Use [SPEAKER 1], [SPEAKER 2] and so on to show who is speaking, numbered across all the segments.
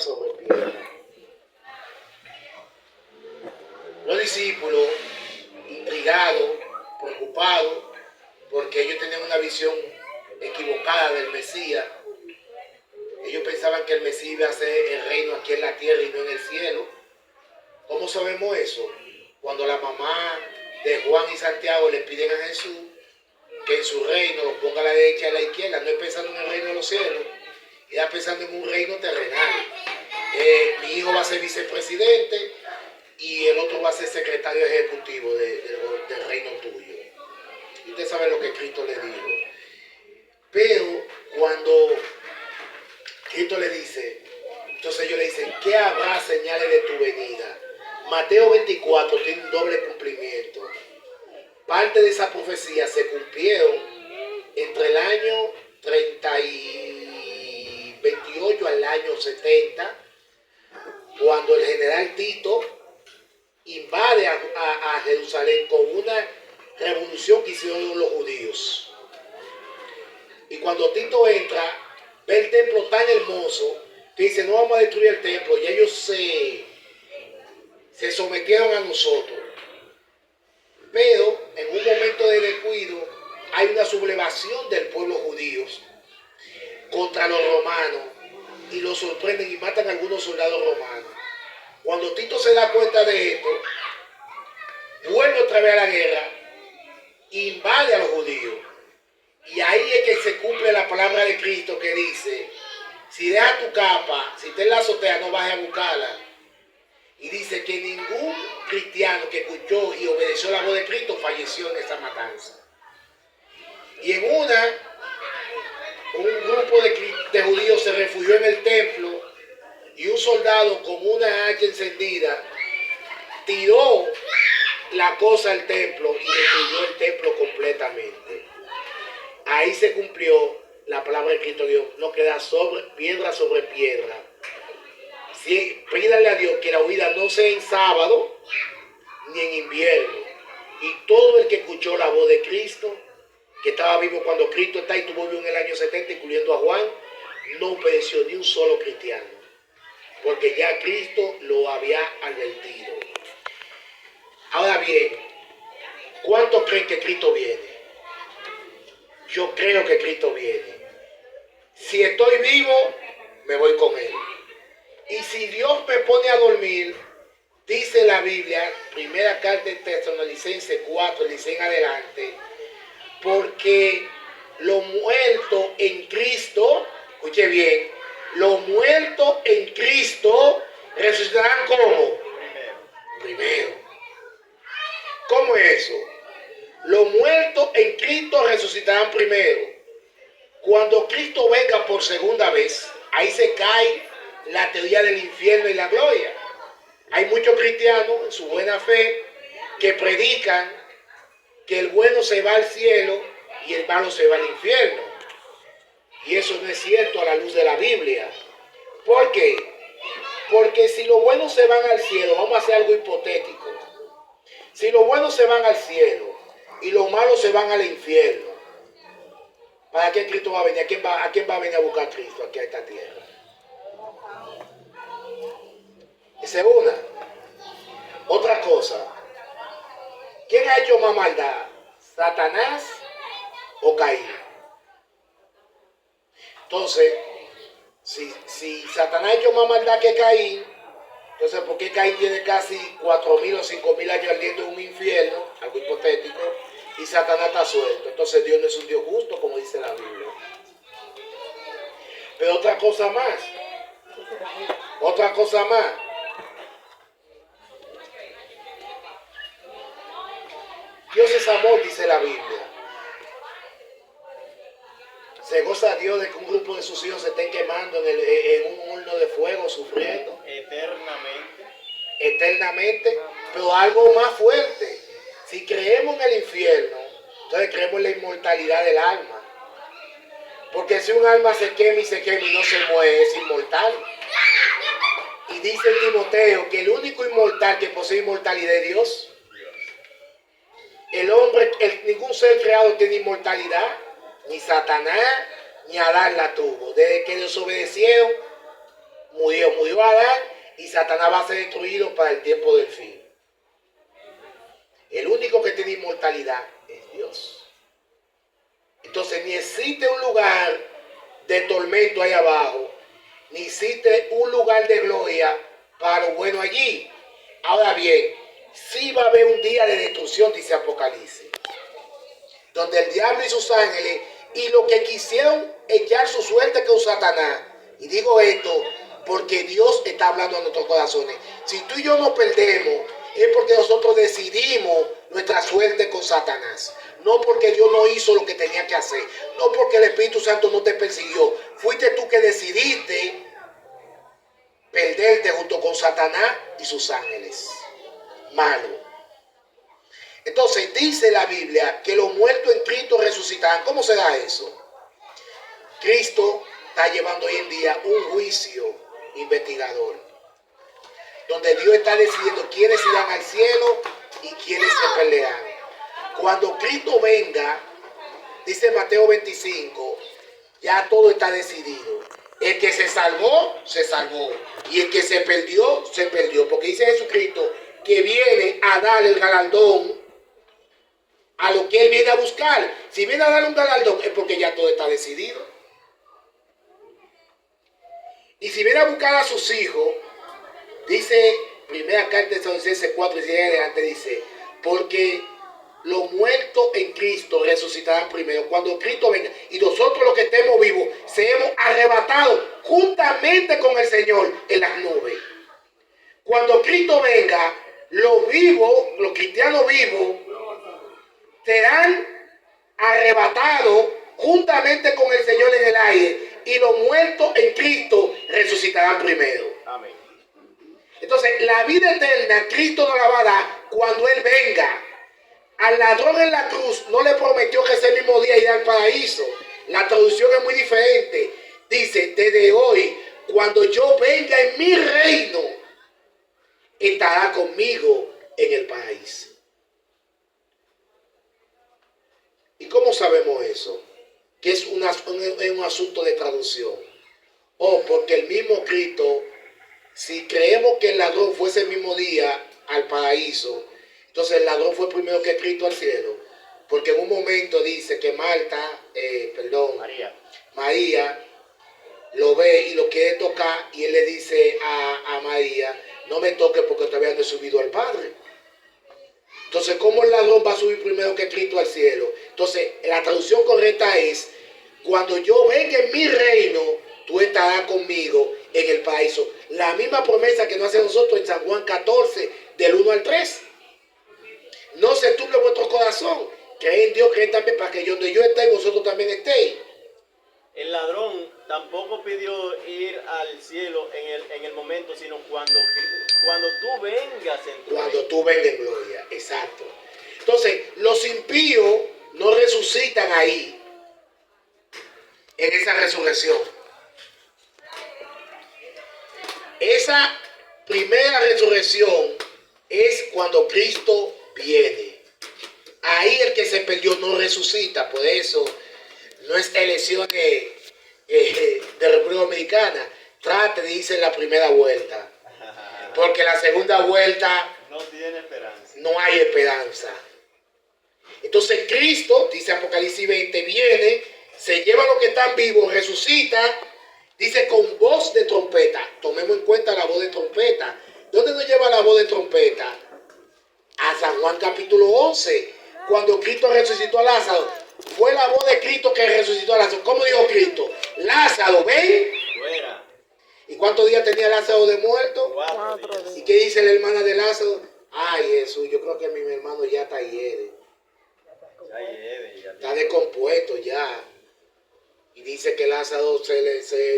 [SPEAKER 1] sobre piedra. Los discípulos, intrigados, preocupados, porque ellos tenían una visión equivocada del Mesías. Ellos pensaban que el Mesías iba a hacer el reino aquí en la tierra y no en el cielo. ¿Cómo sabemos eso? Cuando la mamá de Juan y Santiago le piden a Jesús que en su reino lo ponga a la derecha y a la izquierda, no es pensando en el reino de los cielos, está pensando en un reino terrenal. Mi hijo va a ser vicepresidente y el otro va a ser secretario ejecutivo del reino tuyo. Y usted sabe lo que Cristo le dijo. Pero cuando Cristo le dice, entonces ellos le dicen, ¿qué habrá señales de tu venida? Mateo 24 tiene un doble cumplimiento. Parte de esa profecía se cumplieron entre el año 28 al año 70, cuando el general Tito invade a Jerusalén con una revolución que hicieron los judíos. Y cuando Tito entra, ve el templo tan hermoso que dice, no vamos a destruir el templo, y ellos se sometieron a nosotros. Pero en un momento de descuido hay una sublevación del pueblo judío contra los romanos y los sorprenden y matan a algunos soldados romanos. Cuando Tito se da cuenta de esto, vuelve otra vez a la guerra, invade a los judíos. Y ahí es que se cumple la palabra de Cristo que dice, si dejas tu capa, si estás en la azotea, no bajes a buscarla. Y dice que ningún cristiano que escuchó y obedeció la voz de Cristo falleció en esa matanza. Y en un grupo de judíos se refugió en el templo y un soldado con una hacha encendida tiró la cosa al templo y destruyó el templo completamente. Ahí se cumplió la palabra de Cristo. Dios no queda piedra sobre piedra. Sí, pídale a Dios que la huida no sea en sábado ni en invierno. Y todo el que escuchó la voz de Cristo, que estaba vivo cuando Cristo está y tuvo vivo en el año 70, incluyendo a Juan, no obedeció ni un solo cristiano, porque ya Cristo lo había advertido. Ahora bien, ¿cuántos creen que Cristo viene? Yo creo que Cristo viene. Si estoy vivo, me voy con Él. Y si Dios me pone a dormir, dice la Biblia, primera carta de Tesalonicenses 4, dice en adelante, porque los muertos en Cristo, escuche bien, los muertos en Cristo resucitarán ¿cómo? Primero. ¿Cómo es eso? Los muertos en Cristo resucitarán primero. Cuando Cristo venga por segunda vez, ahí se cae la teoría del infierno y la gloria. Hay muchos cristianos en su buena fe que predican que el bueno se va al cielo y el malo se va al infierno. Y eso no es cierto a la luz de la Biblia. ¿Por qué? Porque si los buenos se van al cielo, vamos a hacer algo hipotético. Si los buenos se van al cielo y los malos se van al infierno, ¿para qué Cristo va a venir? ¿A quién va a venir a buscar Cristo aquí a esta tierra? Esa es una. Otra cosa. ¿Quién ha hecho más maldad? ¿Satanás o Caín? Entonces, si Satanás ha hecho más maldad que Caín, entonces ¿por qué Caín tiene casi 4.000 o 5.000 años ardiendo en un infierno, algo hipotético, y Satanás está suelto? Entonces Dios no es un Dios justo, como dice la Biblia. Pero otra cosa más. Dios es amor, dice la Biblia. Se goza Dios de que un grupo de sus hijos se estén quemando en un horno de fuego, sufriendo. Eternamente. Pero algo más fuerte. Si creemos en el infierno, entonces creemos en la inmortalidad del alma. Porque si un alma se quema y no se muere, es inmortal. Y dice Timoteo que el único inmortal que posee inmortalidad es Dios. El hombre, ningún ser creado tiene inmortalidad, ni Satanás, ni Adán la tuvo. Desde que desobedecieron, murió. Murió Adán y Satanás va a ser destruido para el tiempo del fin. El único que tiene inmortalidad es Dios. Entonces ni existe un lugar de tormento ahí abajo, ni existe un lugar de gloria para lo bueno allí. Ahora bien, sí va a haber un día de destrucción, dice Apocalipsis, donde el diablo y sus ángeles y los que quisieron echar su suerte con Satanás. Y digo esto porque Dios está hablando a nuestros corazones. Si tú y yo nos perdemos, es porque nosotros decidimos nuestra suerte con Satanás. No porque Dios no hizo lo que tenía que hacer. No porque el Espíritu Santo no te persiguió. Fuiste tú que decidiste perderte junto con Satanás y sus ángeles. Malo. Entonces dice la Biblia que los muertos en Cristo resucitarán. ¿Cómo se da eso? Cristo está llevando hoy en día un juicio investigador, donde Dios está decidiendo quiénes irán al cielo y quiénes se pelean. Cuando Cristo venga, dice Mateo 25, ya todo está decidido. El que se salvó, se salvó. Y el que se perdió, se perdió. Porque dice Jesucristo que viene a dar el galardón a lo que Él viene a buscar. Si viene a dar un galardón es porque ya todo está decidido. Y si viene a buscar a sus hijos, dice primera carta de Tesalonicenses 4 y 6 adelante, dice, porque los muertos en Cristo resucitarán primero cuando Cristo venga, y nosotros los que estemos vivos seremos arrebatados juntamente con el Señor en las nubes. Cuando Cristo venga, los vivos, los cristianos vivos, serán arrebatados juntamente con el Señor en el aire, y los muertos en Cristo resucitarán primero. Amén. Entonces, la vida eterna Cristo nos la va a dar cuando Él venga. Al ladrón en la cruz no le prometió que ese mismo día irá al paraíso. La traducción es muy diferente. Dice, desde hoy, cuando yo venga en mi reino, estará conmigo en el paraíso. ¿Y cómo sabemos eso? Que es un asunto de traducción. Porque el mismo Cristo, si creemos que el ladrón fue ese mismo día al paraíso, entonces el ladrón fue primero que Cristo al cielo. Porque en un momento dice que María lo ve y lo quiere tocar, y él le dice a María, no me toques porque todavía no he subido al Padre. Entonces, ¿cómo el ladrón va a subir primero que Cristo al cielo? Entonces, la traducción correcta es, cuando yo venga en mi reino, tú estarás conmigo en el paraíso. La misma promesa que nos hace nosotros en San Juan 14, del 1 al 3. No se turbe vuestro corazón. Creen en Dios, creen también, para que donde yo esté, vosotros también estéis.
[SPEAKER 2] El ladrón tampoco pidió ir al cielo en el momento, sino cuando tú vengas en tu
[SPEAKER 1] Cuando tú vengas en gloria, exacto. Entonces, los impíos no resucitan ahí, en esa resurrección. Esa primera resurrección es cuando Cristo viene. Ahí el que se perdió no resucita. Por eso no es elección de República Dominicana. Trate de irse en la primera vuelta, porque la segunda vuelta
[SPEAKER 2] no tiene esperanza.
[SPEAKER 1] No hay esperanza. Entonces Cristo, dice Apocalipsis 20, viene, se lleva a los que están vivos, resucita, dice con voz de trompeta. Tomemos en cuenta la voz de trompeta. ¿Dónde nos lleva la voz de trompeta? A San Juan capítulo 11, cuando Cristo resucitó a Lázaro. Fue la voz de Cristo que resucitó a Lázaro. ¿Cómo dijo Cristo? Lázaro, ven.
[SPEAKER 2] Fuera.
[SPEAKER 1] ¿Y cuántos días tenía Lázaro de muerto?
[SPEAKER 2] 4 días.
[SPEAKER 1] ¿Y qué dice la hermana de Lázaro? Ay, Jesús, yo creo que mi hermano ya está hiede. Está descompuesto ya. Y dice que Lázaro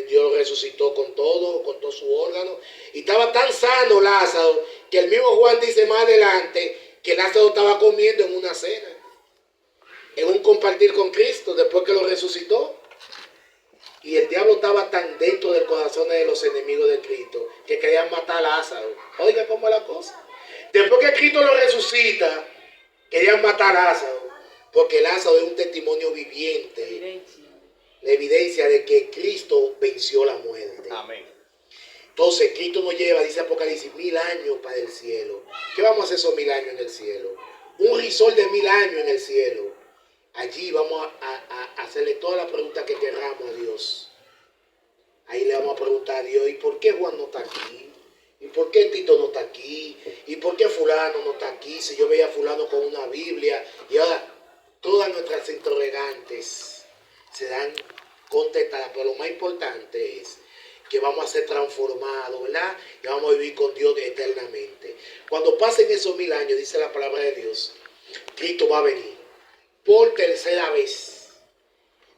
[SPEAKER 1] Dios resucitó con todo su órgano. Y estaba tan sano Lázaro, que el mismo Juan dice más adelante que Lázaro estaba comiendo en una cena, en un compartir con Cristo después que lo resucitó. Y el diablo estaba tan dentro del corazón de los enemigos de Cristo que querían matar a Lázaro. Oiga cómo es la cosa. Después que Cristo lo resucita, querían matar a Lázaro, porque Lázaro es un testimonio viviente, la evidencia de que Cristo venció la muerte.
[SPEAKER 2] Amén.
[SPEAKER 1] Entonces Cristo nos lleva, dice Apocalipsis, 1000 años para el cielo. ¿Qué vamos a hacer esos 1000 años en el cielo? Un risol de 1000 años en el cielo. Allí vamos a hacerle todas las preguntas que queramos a Dios. Ahí le vamos a preguntar a Dios, ¿y por qué Juan no está aquí? ¿Y por qué Tito no está aquí? ¿Y por qué fulano no está aquí? Si yo veía a fulano con una Biblia. Y ahora todas nuestras interrogantes se dan contestadas. Pero lo más importante es que vamos a ser transformados, ¿verdad? Y vamos a vivir con Dios eternamente. Cuando pasen esos 1000 años, dice la palabra de Dios, Cristo va a venir por tercera vez.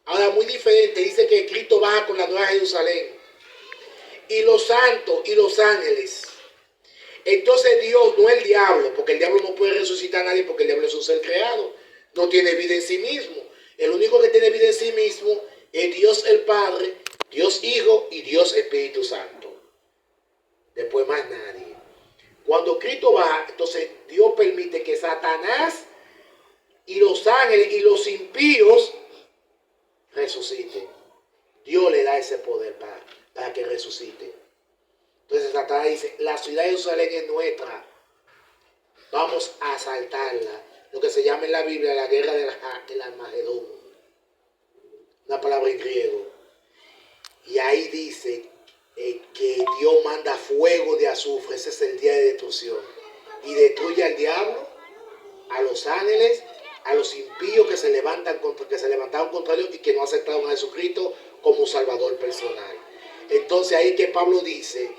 [SPEAKER 1] Ahora, muy diferente, dice que Cristo baja con la nueva Jerusalén y los santos y los ángeles. Entonces Dios, no el diablo, porque el diablo no puede resucitar a nadie, porque el diablo es un ser creado, no tiene vida en sí mismo. El único que tiene vida en sí mismo es Dios el Padre, Dios Hijo y Dios Espíritu Santo. Después más nadie. Cuando Cristo baja, entonces Dios permite que Satanás y los ángeles y los impíos resuciten. Dios le da ese poder para que resuciten. Entonces Satanás dice, la ciudad de Jerusalén es nuestra, vamos a asaltarla. Lo que se llama en la Biblia la guerra del Armagedón, una palabra en griego. Y ahí dice que Dios manda fuego de azufre, ese es el día de destrucción, y destruye al diablo, a los ángeles, a los impíos que se levantaron contra Dios y que no aceptaron a Jesucristo como Salvador personal. Entonces ahí que Pablo dice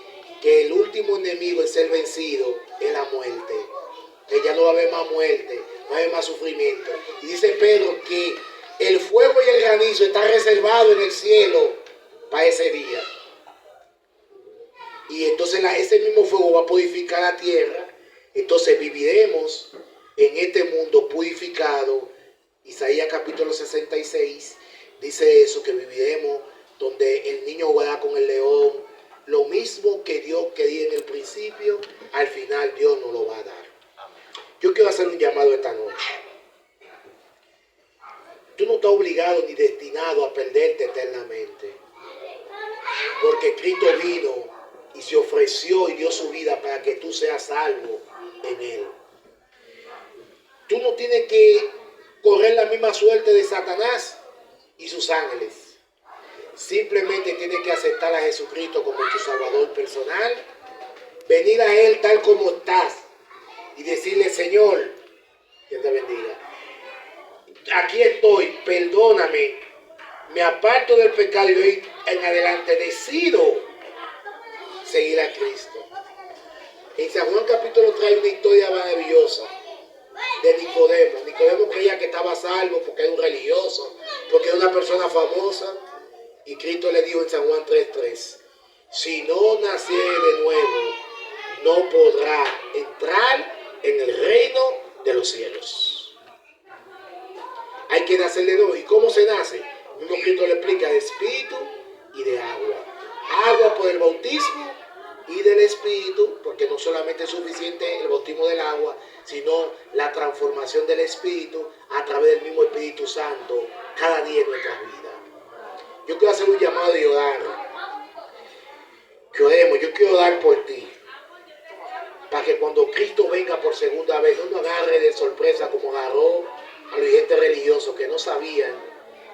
[SPEAKER 1] que el último enemigo en ser vencido es la muerte, que ya no va a haber más muerte, no va a haber más sufrimiento. Y dice Pedro que el fuego y el granizo está reservado en el cielo para ese día. Y entonces ese mismo fuego va a purificar la tierra. Entonces viviremos en este mundo purificado. Isaías capítulo 66 dice eso, que viviremos donde el niño jugará con el león. Lo mismo que Dios quería en el principio, al final Dios nos lo va a dar. Yo quiero hacer un llamado esta noche. Tú no estás obligado ni destinado a perderte eternamente, porque Cristo vino y se ofreció y dio su vida para que tú seas salvo en Él. Tú no tienes que correr la misma suerte de Satanás y sus ángeles. Simplemente tienes que aceptar a Jesucristo como tu Salvador personal, venir a Él tal como estás y decirle, Señor, Dios te bendiga, aquí estoy, perdóname, me aparto del pecado y hoy en adelante decido seguir a Cristo. En San Juan capítulo 3 hay una historia maravillosa de Nicodemo. Nicodemo creía que estaba salvo porque era un religioso, porque era una persona famosa. Y Cristo le dijo en San Juan 3:3, si no naciere de nuevo, no podrá entrar en el reino de los cielos. Hay que nacer de nuevo. ¿Y cómo se nace? Mismo Cristo le explica, de espíritu y de agua. Agua por el bautismo y del espíritu, porque no solamente es suficiente el bautismo del agua, sino la transformación del espíritu a través del mismo Espíritu Santo cada día en nuestras vidas. Yo quiero hacer un llamado y orar. Que oremos. Yo quiero orar por ti, para que cuando Cristo venga por segunda vez, no nos agarre de sorpresa como agarró a los gente religiosos que no sabían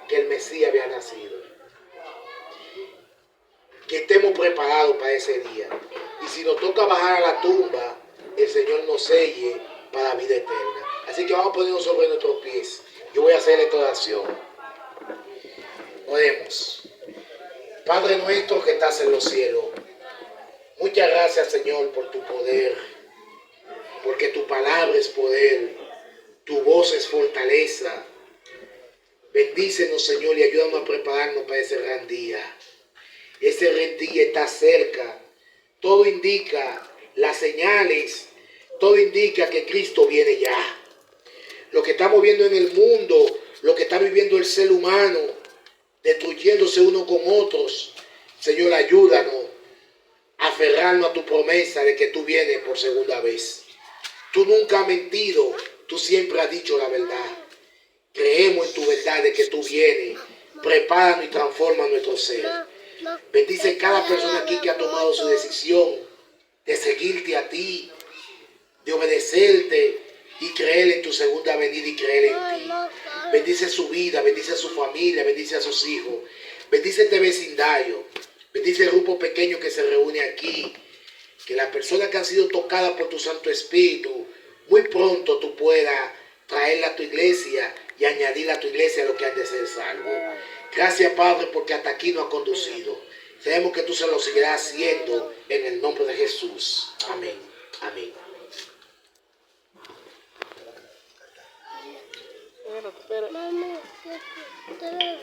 [SPEAKER 1] que el Mesías había nacido. Que estemos preparados para ese día. Y si nos toca bajar a la tumba, el Señor nos selle para la vida eterna. Así que vamos a ponernos sobre nuestros pies. Yo voy a hacer esta oración. Oremos. Padre nuestro que estás en los cielos, muchas gracias, Señor, por tu poder, porque tu palabra es poder, tu voz es fortaleza. Bendícenos, Señor, y ayúdanos a prepararnos para ese gran día. Ese gran día está cerca. Todo indica, las señales, todo indica que Cristo viene ya. Lo que estamos viendo en el mundo, lo que está viviendo el ser humano, destruyéndose uno con otros, Señor, ayúdanos a aferrarnos a tu promesa de que tú vienes por segunda vez. Tú nunca has mentido, tú siempre has dicho la verdad. Creemos en tu verdad de que tú vienes. Prepáranos y transforma nuestro ser. Bendice cada persona aquí que ha tomado su decisión de seguirte a ti, de obedecerte y creer en tu segunda venida y creer en ti. Bendice su vida, bendice a su familia, bendice a sus hijos. Bendice este vecindario. Bendice el grupo pequeño que se reúne aquí. Que las personas que han sido tocadas por tu Santo Espíritu, muy pronto tú puedas traerla a tu iglesia y añadir a tu iglesia lo que han de ser salvo. Gracias, Padre, porque hasta aquí nos ha conducido. Sabemos que tú se lo seguirás haciendo en el nombre de Jesús. Amén. Amén.
[SPEAKER 3] Espera.